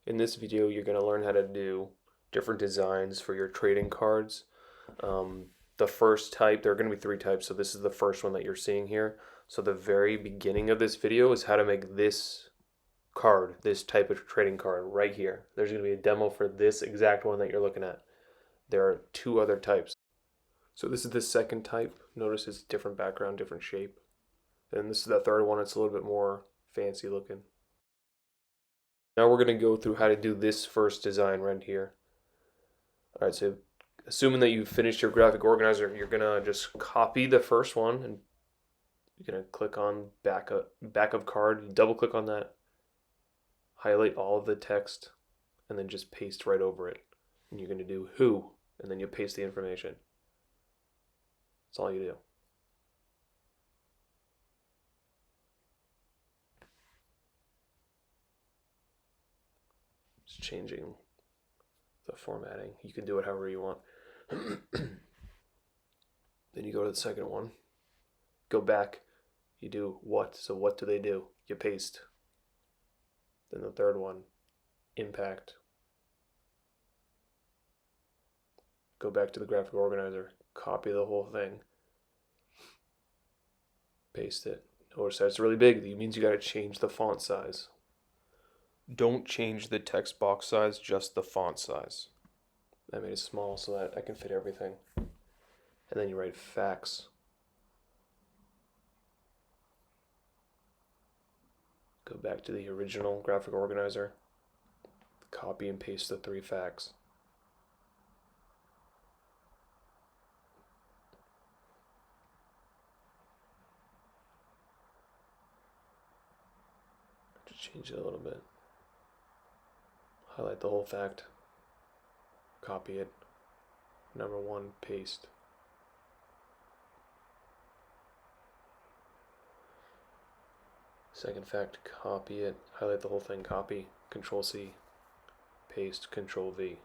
In this video, you're going to learn how to do different designs for your trading cards. The first type, there are going to be three types, so this is the first one that you're seeing here. So the very beginning of this video is how to make this card, this type of trading card right here. There's going to be a demo for this exact one that you're looking at. There are two other types. So this is the second type. Notice it's different background, different shape. And this is the third one. It's a little bit more fancy looking. Now we're going to go through how to do this first design right here. All right, so assuming that you've finished your graphic organizer, you're going to just copy the first one and you're going to click on back of card. You double click on that, highlight all of the text, and then just paste right over it. And you're going to do who, and then you paste the information. That's all you do. Just changing the formatting. You can do it however you want. Then you go to the second one, go back, you do what. So what do they do? You paste. Then the third one, impact. Go back to the graphic organizer, copy the whole thing, paste it. Notice that's really big. It means you got to change the font size. Don't change the text box size, just the font size. I made it small so that I can fit everything. And then you write fax. Go back to the original graphic organizer, copy and paste the three facts. Just change it a little bit. Highlight the whole fact, copy it. Number one, paste. Second fact, copy it, highlight the whole thing, copy, Control C, paste, Control V.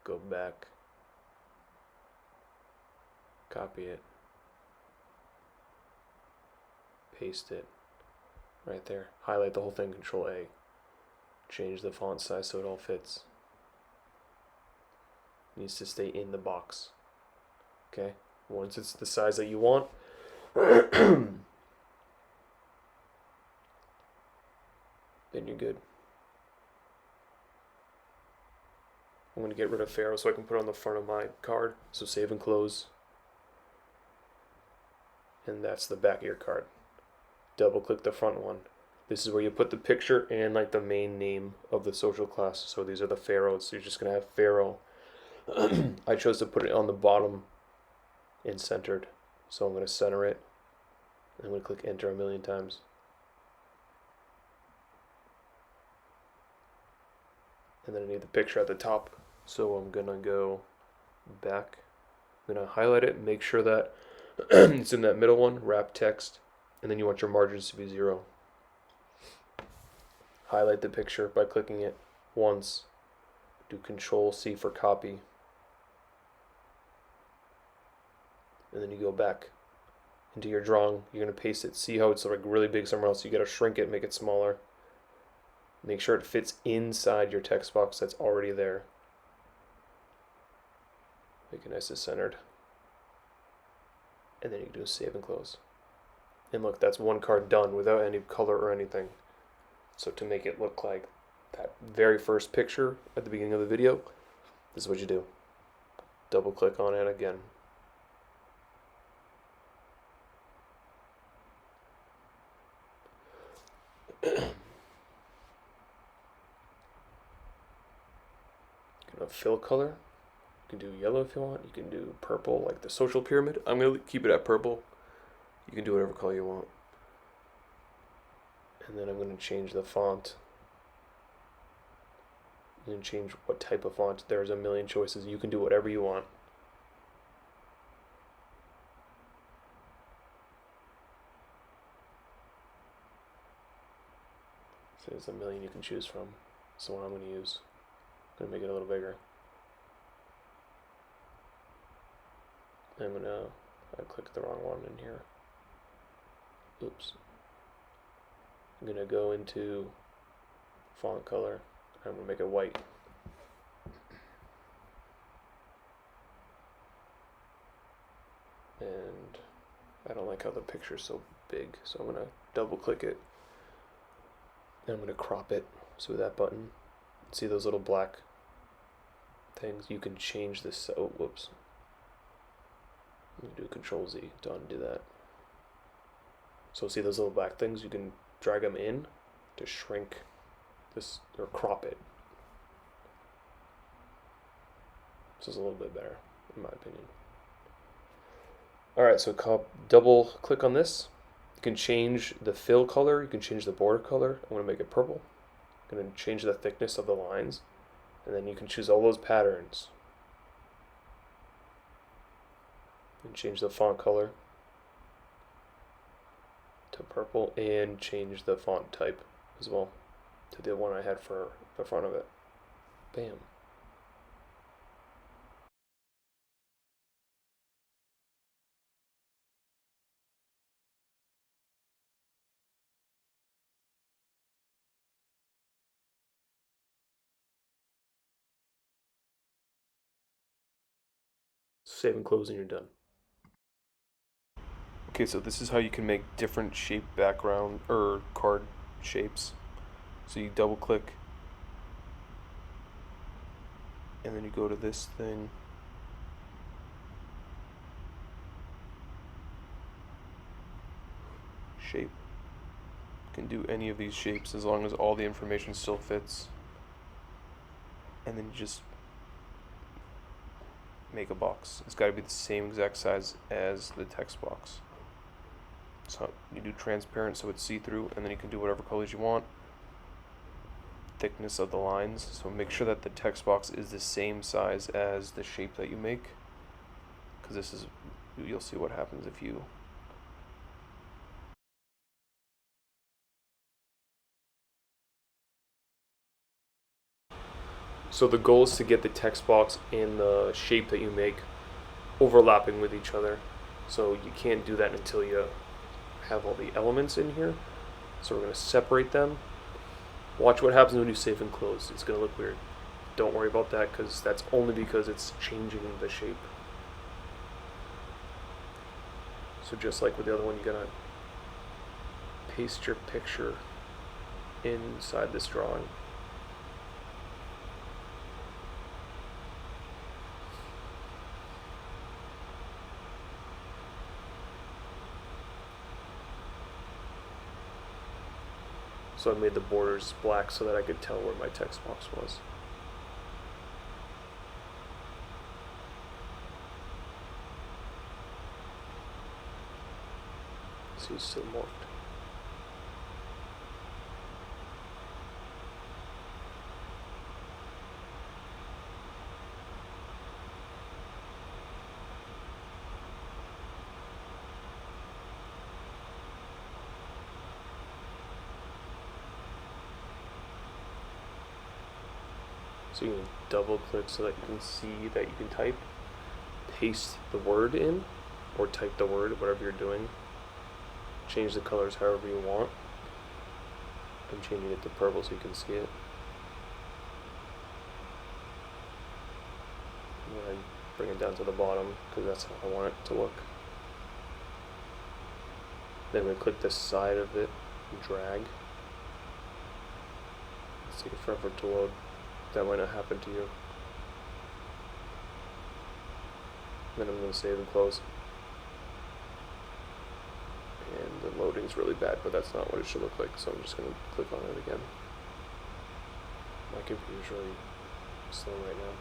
Go back, copy it, paste it, right there. Highlight the whole thing, Control A. Change the font size so it all fits. It needs to stay in the box. Okay, once it's the size that you want, then you're good. I'm going to get rid of Pharaoh so I can put it on the front of my card. So save and close. And that's the back of your card. Double click the front one. This is where you put the picture and like the main name of the social class. So these are the pharaohs. So you're just going to have Pharaoh. I chose to put it on the bottom and centered. So I'm going to center it. I'm going to click enter a million times. And then I need the picture at the top. So I'm going to go back. I'm going to highlight it and make sure that it's in that middle one, wrap text, and then you want your margins to be 0. Highlight the picture by clicking it once. Do Control C for copy. And then you go back into your drawing. You're going to paste it. See how it's like really big somewhere else? You got to shrink it, make it smaller. Make sure it fits inside your text box that's already there. Make it nice and centered. And then you can do save and close. And look, that's one card done without any color or anything. So to make it look like that very first picture at the beginning of the video, this is what you do. Double click on it again. Fill color. You can do yellow if you want. You can do purple, like the social pyramid. I'm going to keep it at purple. You can do whatever color you want. And then I'm going to change the font. You can change what type of font. There's a million choices. You can do whatever you want. So there's a million you can choose from. That's the one I'm going to use. I'm going to make it a little bigger. I clicked the wrong one in here. Oops. I'm going to go into font color. I'm going to make it white. And I don't like how the picture's so big, so I'm going to double click it. And I'm going to crop it. So with that button, see those little black things? You can change this. Oh, whoops. You do Control Z to undo that. So see those little black things? You can drag them in to shrink this or crop it. This is a little bit better, in my opinion. Alright, so double click on this. You can change the fill color, you can change the border color. I'm going to make it purple. I'm going to change the thickness of the lines. And then you can choose all those patterns. And change the font color to purple and change the font type as well to the one I had for the front of it. Bam. Save and close and you're done. Okay, so this is how you can make different shape background or card shapes. So you double click and then you go to this thing. Shape. You can do any of these shapes as long as all the information still fits. And then you just make a box. It's got to be the same exact size as the text box. So you do transparent so it's see-through, and then you can do whatever colors you want. Thickness of the lines, so make sure that the text box is the same size as the shape that you make, because this is, you'll see what happens if you So the goal is to get the text box and the shape that you make overlapping with each other. So you can't do that until you have all the elements in here. So we're going to separate them. Watch what happens when you save and close. It's going to look weird. Don't worry about that because that's only because it's changing the shape. So just like with the other one, you're going to paste your picture inside this drawing. So I made the borders black so that I could tell where my text box was. See, it's still morphed. So you can double click so that you can see that you can type, paste the word in, or type the word, whatever you're doing. Change the colors however you want. I'm changing it to purple so you can see it. And then bring it down to the bottom because that's how I want it to look. Then we click the side of it and drag. Let's take it forever to load. That might not happen to you. Then I'm going to save and close. And the loading's really bad, but that's not what it should look like, so I'm just going to click on it again. My computer's really slow right now.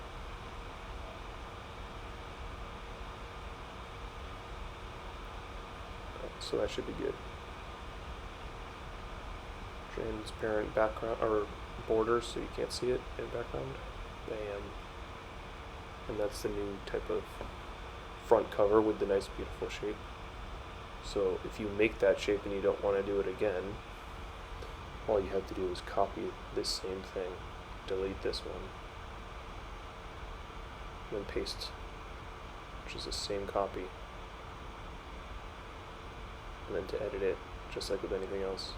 So that should be good. Transparent background, or border so you can't see it in background. Bam. And that's the new type of front cover with the nice beautiful shape. So if you make that shape and you don't want to do it again, all you have to do is copy this same thing, delete this one, and then paste, which is the same copy. And then to edit it, just like with anything else,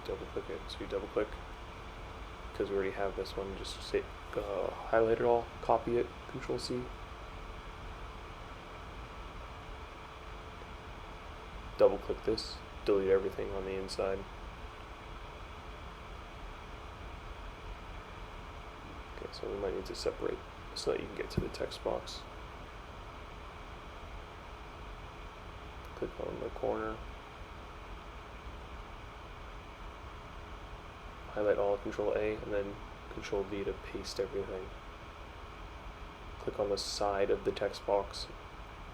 double click it. So you double click, because we already have this one. Just say, highlight it all, copy it, Control C. Double click this, delete everything on the inside. Okay, so we might need to separate so that you can get to the text box. Click on the corner. Highlight all, Control A, and then Control V to paste everything. Click on the side of the text box,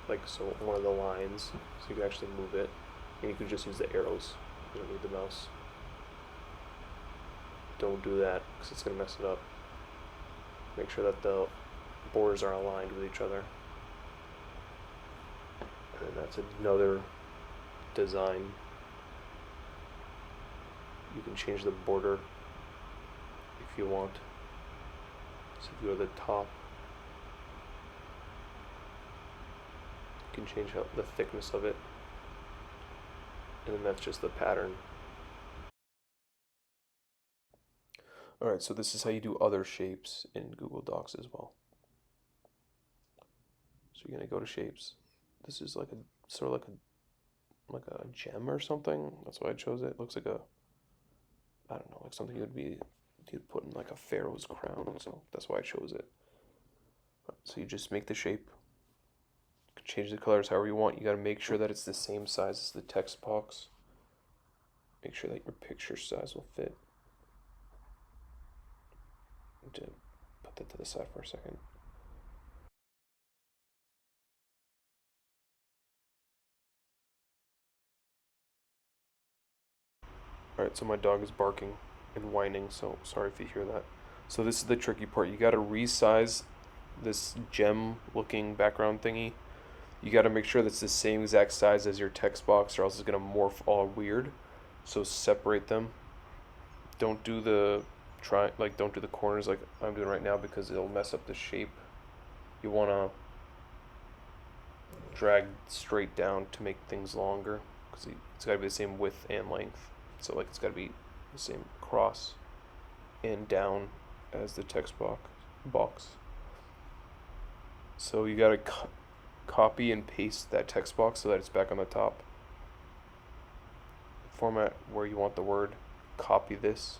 like so, one of the lines, so you can actually move it. And you can just use the arrows. You don't need the mouse. Don't do that, because it's going to mess it up. Make sure that the borders are aligned with each other. And that's another design. You can change the border if you want. So if you go to the top, you can change the thickness of it. And then that's just the pattern. Alright, so this is how you do other shapes in Google Docs as well. So you're gonna go to shapes. This is like a sort of like a gem or something. That's why I chose it. It looks like I don't know, like something you'd put in like a pharaoh's crown. So that's why I chose it. So you just make the shape. You can change the colors however you want. You gotta make sure that it's the same size as the text box. Make sure that your picture size will fit. To put that to the side for a second. Alright, so my dog is barking and whining, so sorry if you hear that. So this is the tricky part. You gotta resize this gem looking background thingy. You gotta make sure that's the same exact size as your text box, or else it's gonna morph all weird. So separate them. Don't do the don't do the corners like I'm doing right now, because it'll mess up the shape. You wanna drag straight down to make things longer, because it's gotta be the same width and length. So like it's gotta be the same cross and down as the text box. So you gotta copy and paste that text box so that it's back on the top. Format where you want the word, copy this,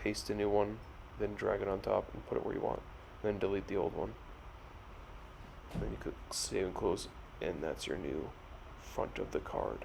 paste a new one, then drag it on top and put it where you want, then delete the old one. Then you could save and close, and that's your new front of the card.